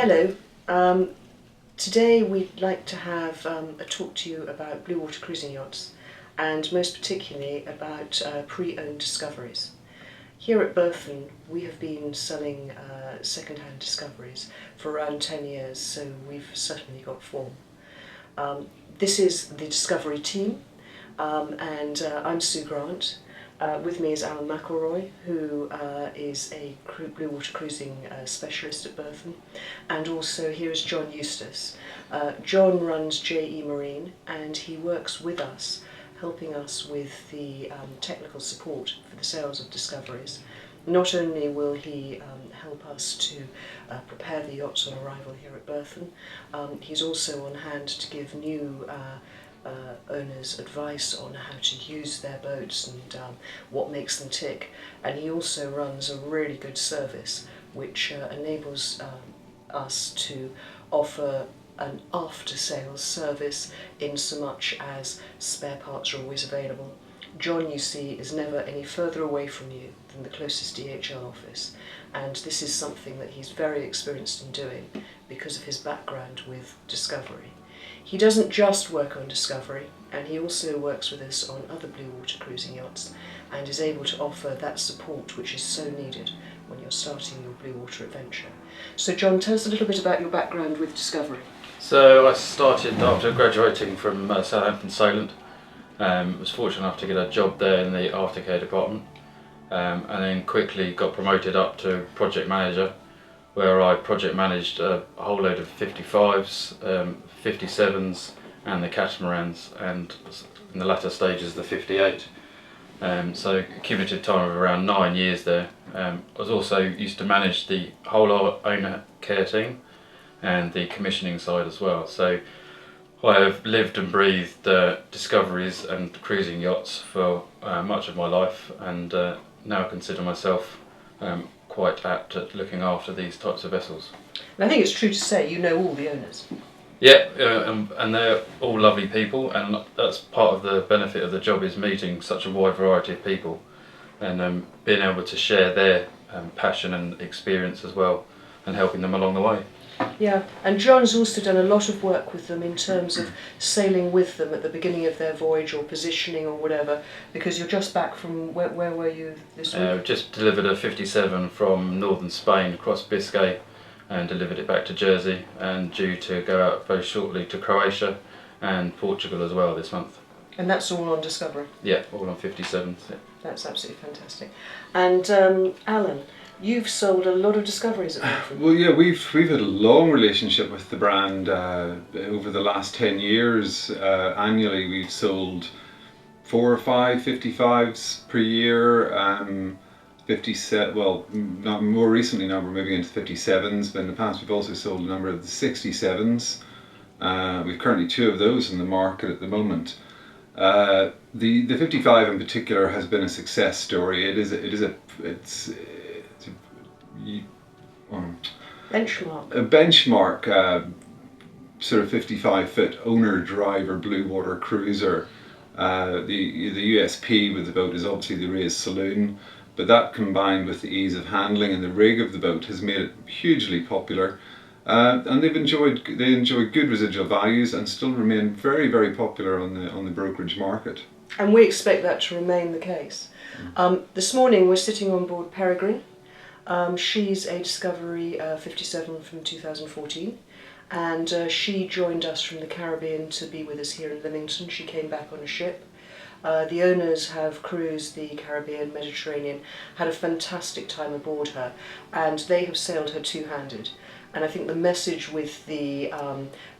Hello. Today we'd like to have a talk to you about blue water cruising yachts, and most particularly about pre-owned discoveries. Here at Berthon we have been selling second-hand discoveries for around 10 years, so we've certainly got form. This is the Discovery team, and I'm Sue Grant. With me is Alan McElroy, who is a blue water cruising specialist at Berthon, and also here is John Eustace. John runs JE Marine, and he works with us, helping us with the technical support for the sales of discoveries. Not only will he help us to prepare the yachts on arrival here at Berthon, he's also on hand to give new owners advice on how to use their boats and what makes them tick, and he also runs a really good service which enables us to offer an after-sales service in so much as spare parts are always available. John, you see, is never any further away from you than the closest DHL office, and this is something that he's very experienced in doing because of his background with Discovery. He doesn't just work on Discovery, and he also works with us on other blue water cruising yachts and is able to offer that support which is so needed when you're starting your blue water adventure. So John, tell us a little bit about your background with Discovery. So I started after graduating from Southampton Solent. Was fortunate enough to get a job there in the aftercare department, and then quickly got promoted up to project manager, where I project managed a whole load of 55s, 57s and the Catamarans, and in the latter stages the 58. So cumulative time of around 9 years there. I was also used to manage the whole owner care team and the commissioning side as well. So I have lived and breathed discoveries and cruising yachts for much of my life, and now consider myself quite apt at looking after these types of vessels. And I think it's true to say you know all the owners. Yeah, and they're all lovely people, and that's part of the benefit of the job, is meeting such a wide variety of people and being able to share their passion and experience as well, and helping them along the way. Yeah, and John's also done a lot of work with them in terms of sailing with them at the beginning of their voyage or positioning or whatever, because you're just back from, where were you this week? Just delivered a 57 from northern Spain across Biscay and delivered it back to Jersey, and due to go out very shortly to Croatia and Portugal as well this month. And that's all on Discovery? Yeah, all on 57s. Yeah. That's absolutely fantastic. And Alan, you've sold a lot of discoveries at Berthon. Well, yeah, we've had a long relationship with the brand over the last 10 years. Annually, we've sold 4 or 5 55s per year. 57. Well, not more recently now we're moving into 57s, but in the past we've also sold a number of the 67s. We've currently 2 of those in the market at the moment. The 55 in particular has been a success story. It's benchmark. A benchmark sort of 55-foot owner-driver blue water cruiser. The USP with the boat is obviously the raised saloon, but that combined with the ease of handling and the rig of the boat has made it hugely popular. And they enjoyed good residual values and still remain very, very popular on the brokerage market. And we expect that to remain the case. This morning we're sitting on board Peregrine. She's a Discovery 57 from 2014, and she joined us from the Caribbean to be with us here in Lymington. She came back on a ship. The owners have cruised the Caribbean, Mediterranean, had a fantastic time aboard her, and they have sailed her two-handed. And I think the message with the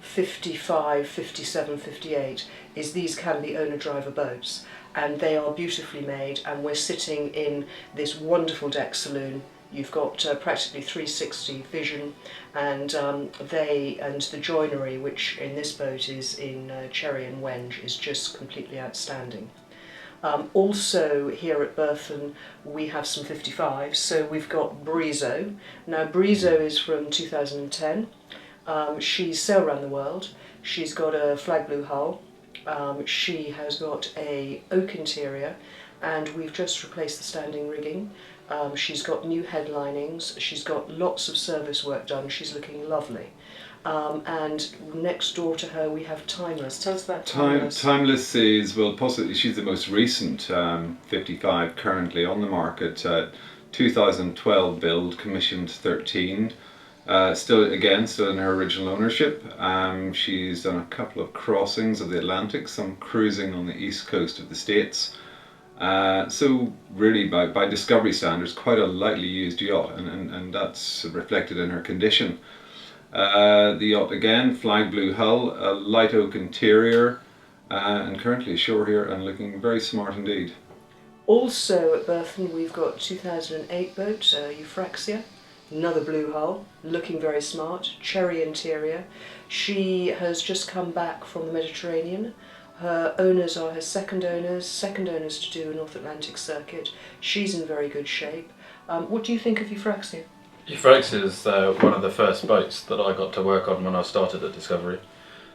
55, 57, 58 is these can be owner-driver boats, and they are beautifully made, and we're sitting in this wonderful deck saloon. You've got practically 360 vision, and the joinery, which in this boat is in cherry and wenge, is just completely outstanding. Also here at Berthon we have some 55s, so we've got Brizo. Now Brizo is from 2010. She's sailed around the world. She's got a flag blue hull. She has got a oak interior, and we've just replaced the standing rigging. She's got new headlinings, she's got lots of service work done, she's looking lovely. And next door to her we have Timeless. Tell us about Timeless. Timeless is, well, possibly she's the most recent 55 currently on the market. 2012 build, commissioned 13. Still in her original ownership. She's done a couple of crossings of the Atlantic, some cruising on the east coast of the States. So really by Discovery standards, quite a lightly used yacht, and that's reflected in her condition. The yacht again, flag blue hull, a light oak interior, and currently ashore here and looking very smart indeed. Also at Berthon we've got 2008 boat, Euphraxia, another blue hull, looking very smart, cherry interior. She has just come back from the Mediterranean. Her owners are her second owners to do a North Atlantic circuit. She's in very good shape. What do you think of Euphraxia? Euphraxia is one of the first boats that I got to work on when I started at Discovery,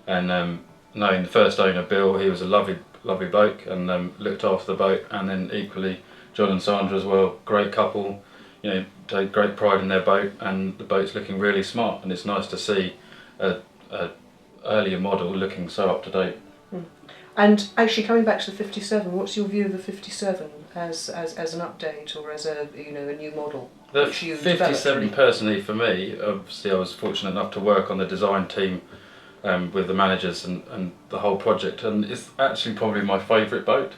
and knowing the first owner Bill, he was a lovely bloke and looked after the boat, and then equally John and Sandra as well, great couple, you know, take great pride in their boat, and the boat's looking really smart, and it's nice to see a earlier model looking so up to date. And actually coming back to the 57, what's your view of the 57 as an update or as a new model? The 57 personally for me, obviously I was fortunate enough to work on the design team with the managers and the whole project, and it's actually probably my favourite boat.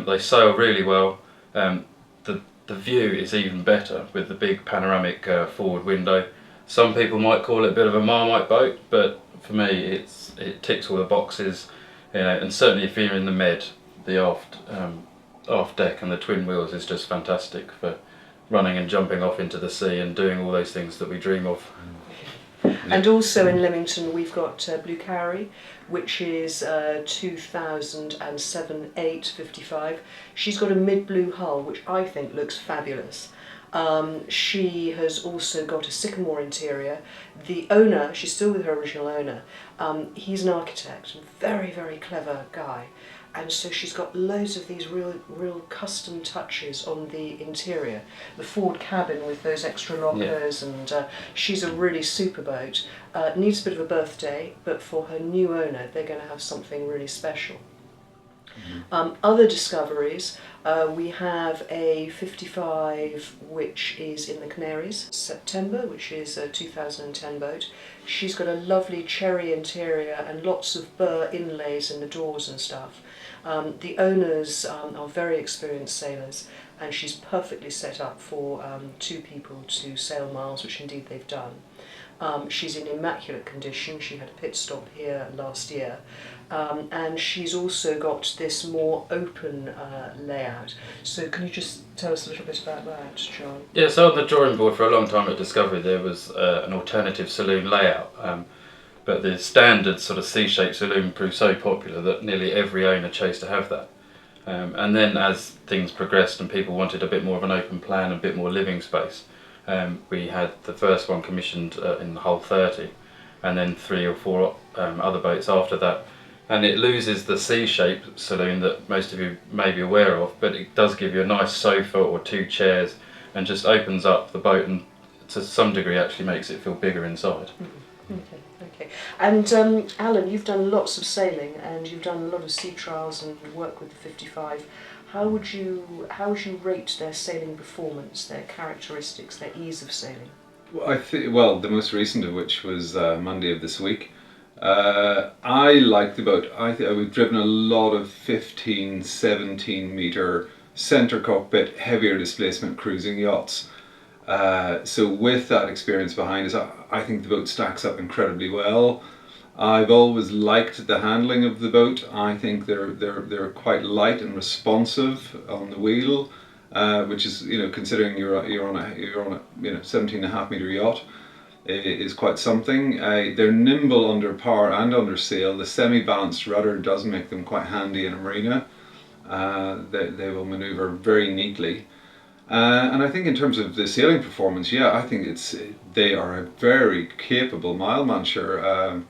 They sail really well. The view is even better with the big panoramic forward window. Some people might call it a bit of a Marmite boat, but for me it ticks all the boxes. You know, and certainly if you're in the Med, the aft deck and the twin wheels is just fantastic for running and jumping off into the sea and doing all those things that we dream of. And also in Leamington we've got Blue Carry, which is 2007-8 55. She's got a mid-blue hull, which I think looks fabulous. She has also got a sycamore interior. The owner, she's still with her original owner, he's an architect, a very, very clever guy. And so she's got loads of these real custom touches on the interior. The forward cabin with those extra lockers, and she's a really super boat. Needs a bit of a birthday, but for her new owner, they're going to have something really special. Other discoveries, we have a 55 which is in the Canaries, September, which is a 2010 boat. She's got a lovely cherry interior and lots of burr inlays in the doors and stuff. The owners are very experienced sailors, and she's perfectly set up for two people to sail miles, which indeed they've done. She's in immaculate condition. She had a pit stop here last year, and she's also got this more open layout. So can you just tell us a little bit about that, John? Yeah, so on the drawing board for a long time at Discovery there was an alternative saloon layout, but the standard sort of C-shaped saloon proved so popular that nearly every owner chose to have that. And then as things progressed and people wanted a bit more of an open plan, a bit more living space, we had the first one commissioned in the hull 30, and then 3 or 4 other boats after that. And it loses the C-shaped saloon that most of you may be aware of, but it does give you a nice sofa or 2 chairs and just opens up the boat and to some degree actually makes it feel bigger inside. Okay. And Alan, you've done lots of sailing and you've done a lot of sea trials and work with the 55. How would you rate their sailing performance, their characteristics, their ease of sailing? Well, the most recent of which was Monday of this week. I like the boat. We've driven a lot of 15, 17 metre centre cockpit, heavier displacement cruising yachts. So with that experience behind us, I think the boat stacks up incredibly well. I've always liked the handling of the boat. I think they're quite light and responsive on the wheel, which is, considering you're on a 17.5 metre yacht, is quite something. They're nimble under power and under sail. The semi-balanced rudder does make them quite handy in a marina. They will manoeuvre very neatly. And I think in terms of the sailing performance, I think they are a very capable milemanshire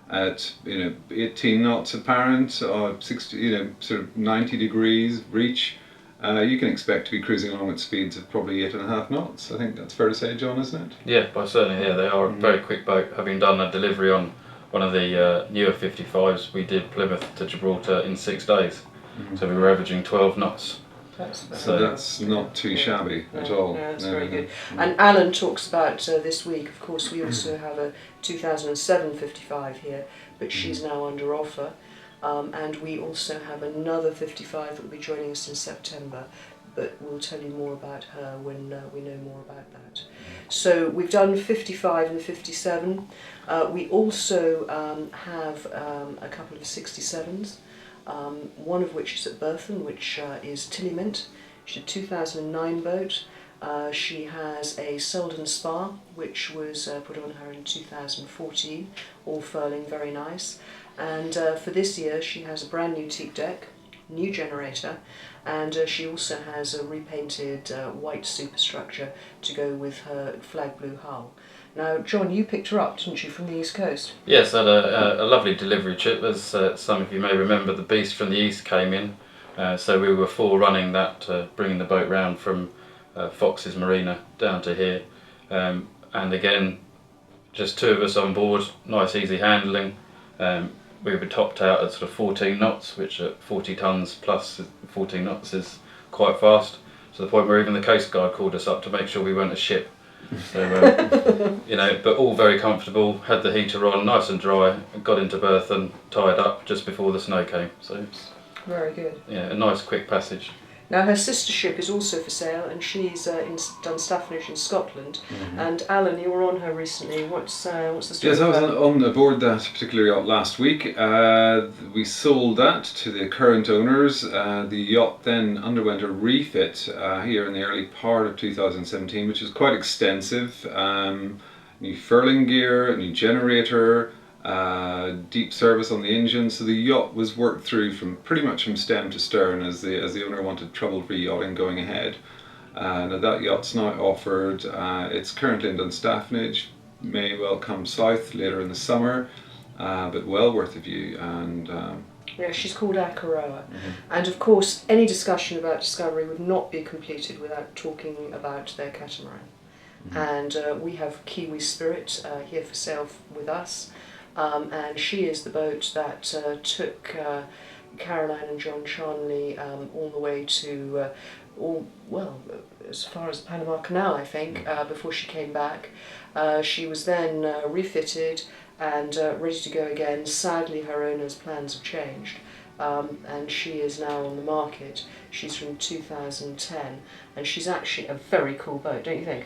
at 18 knots apparent, 60, sort of 90 degrees reach. you can expect to be cruising along at speeds of probably 8.5 knots. I think that's fair to say, John, isn't it? Yeah, but certainly, yeah, they are a very quick boat. Having done a delivery on one of the newer 55s, we did Plymouth to Gibraltar in 6 days. So we were averaging 12 knots. So that's not too shabby at all. No, that's very good. And Alan talks about this week, of course, we also have a 2007 55 here, but she's now under offer. And we also have another 55 that will be joining us in September, but we'll tell you more about her when we know more about that. So we've done 55 and 57. We also have a couple of 67s. One of which is at Berthon, which is Tillymint. She's a 2009 boat. She has a Selden Spa, which was put on her in 2014, all furling, very nice. And for this year she has a brand new teak deck, new generator, and she also has a repainted white superstructure to go with her flag blue hull. Now, John, you picked her up, didn't you, from the East Coast? Yes, I had a lovely delivery trip. As some of you may remember, the Beast from the East came in, so we were forerunning that, bringing the boat round from Fox's Marina down to here. And again, just 2 of us on board, nice easy handling. We were topped out at sort of 14 knots, which at 40 tonnes plus 14 knots is quite fast, to the point where even the Coast Guard called us up to make sure we weren't a ship. So, you know, but all very comfortable, had the heater on, nice and dry, got into Berthon, tied up just before the snow came. So it's very good. Yeah, a nice quick passage. Now her sister ship is also for sale, and she's in Dunstaffnage in Scotland. And Alan, you were on her recently. What's the story? Yes, I was on aboard that particular yacht last week. We sold that to the current owners. The yacht then underwent a refit here in the early part of 2017, which was quite extensive. New furling gear, new generator, deep service on the engine, so the yacht was worked through pretty much from stem to stern as the owner wanted trouble-free yachting going ahead. Now that yacht's now offered. It's currently in Dunstaffnage, may well come south later in the summer, but well worth a view. And yeah, she's called Akaroa. And of course, any discussion about Discovery would not be completed without talking about their catamaran. And we have Kiwi Spirit here for sale with us. And she is the boat that took Caroline and John Charnley all the way to, as far as the Panama Canal, I think, before she came back. She was then refitted and ready to go again. Sadly, her owner's plans have changed, and she is now on the market. She's from 2010, and she's actually a very cool boat, don't you think?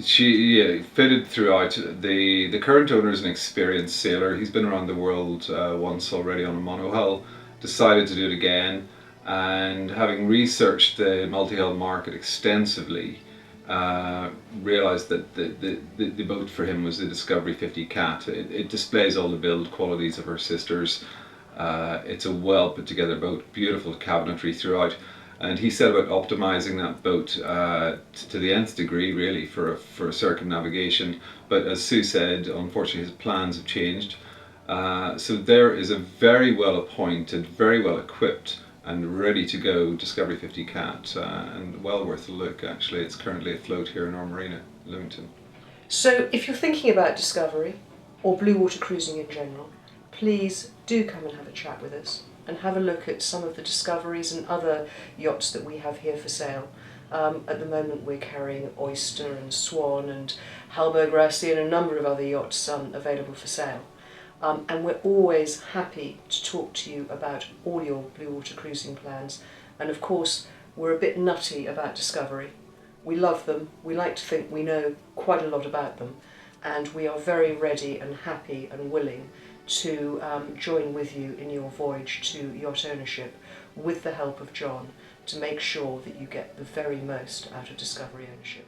She fitted throughout. The current owner is an experienced sailor. He's been around the world once already on a monohull, decided to do it again, and having researched the multi-hull market extensively, realised that the boat for him was the Discovery 50 Cat. It displays all the build qualities of her sisters. It's a well put together boat, beautiful cabinetry throughout. And he set about optimising that boat to the nth degree, really, for a circumnavigation. But as Sue said, unfortunately his plans have changed. So there is a very well appointed, very well equipped and ready to go Discovery 50 Cat, and well worth a look actually. It's currently afloat here in our marina, Leamington. So if you're thinking about Discovery or blue water cruising in general, please do come and have a chat with us and have a look at some of the Discoveries and other yachts that we have here for sale. At the moment we're carrying Oyster and Swan and Halberg Rassy and a number of other yachts available for sale. And we're always happy to talk to you about all your blue water cruising plans. And of course, we're a bit nutty about Discovery. We love them, we like to think we know quite a lot about them, and we are very ready and happy and willing to join with you in your voyage to yacht ownership with the help of John to make sure that you get the very most out of Discovery ownership.